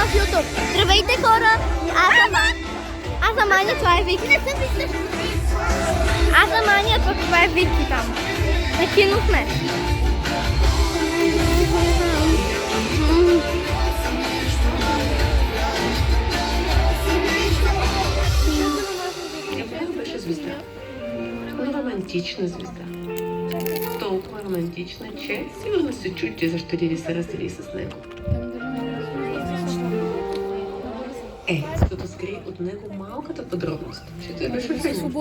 в YouTube. Здравейте, хора! Аз съм Аня, това е Вики. Аз съм Аня, това е Вики там. На кино сме. Беше звезда. Романтична звезда. Толкова романтична, че сигурно се чуете защо Лили се раздели с него. Като скрие от него малката подробност, че той беше фен.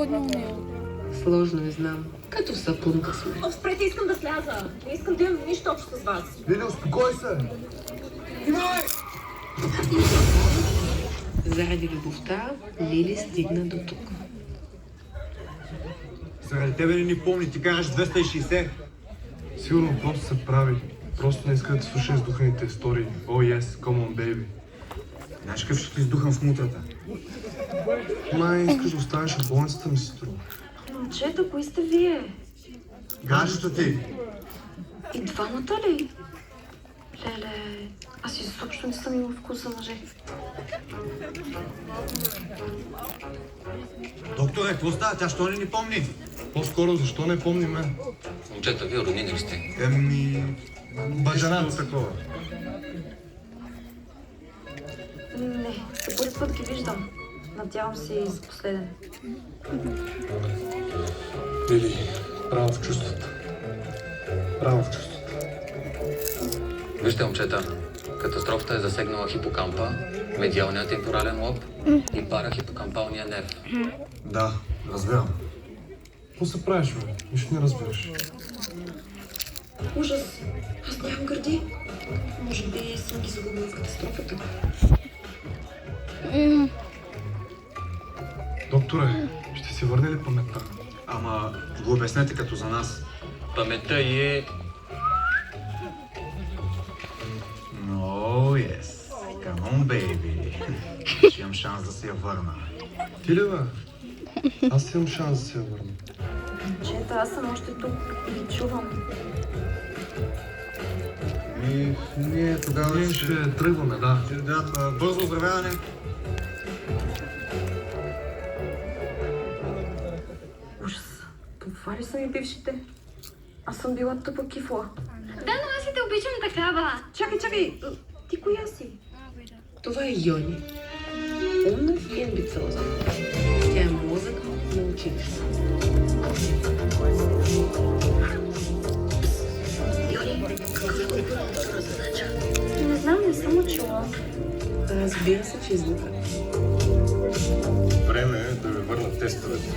Сложно не знам. Като в сапунка сме. Спрете, искам да сляза. Не искам да имам нищо общо с вас. Лили, успокой се! Имай! Заради любовта Лили стигна до тук. Заради тебе не ни помни, ти кажеш 260. Сигурно просто се прави. Просто не иска да слуша издуханите истории. Oh yes, come on baby. Знаеш какъв ще издухам в мутрата? Май искаш да останеш в болницата, ми се струва. Момчета, кои сте вие? Гаджето ти! И двамата ли? Леле, аз изобщо не съм имал вкус за мъже. Докторе, какво става? Тя що не ни помни? По-скоро, защо не помни мен? Момчета, вие роднини ли сте? Баджанат такова. Не, за първи път ги виждам. Надявам се и за последен. Лили, право в чувствата. Право в чувствата. Вижте, момчета, катастрофата е засегнала хипокампа, медиалния темпорален лоб и парахипокампалния нерв. Да, разбирам. Какво се правиш, бе? Нищо не разбираш. Ужас! Аз нямам гърди. Може би съм ги загубила в катастрофата. Докторе, ще си върне ли паметта? Ама го обяснете като за нас. Паметта е... Oh, yes. Come on, baby. Ще имам шанс да се я върна. Ти ли, бе? Аз имам шанс да се я върна. Момчета, аз съм още тук и ви чувам. И ние тогава Ние ще тръгваме, да. Да, бързо оздравяване. Ужас! Това ли са ми бившите? Аз съм била тъпа кифла. Да, но аз и те обичам такава. Чакай! Ти коя си? Това е Йони. Умна и амбициозна. Тя е мозък на училище. Не знам, не съм учила. Разбира се, че излука. Време е да ви върна тестовете.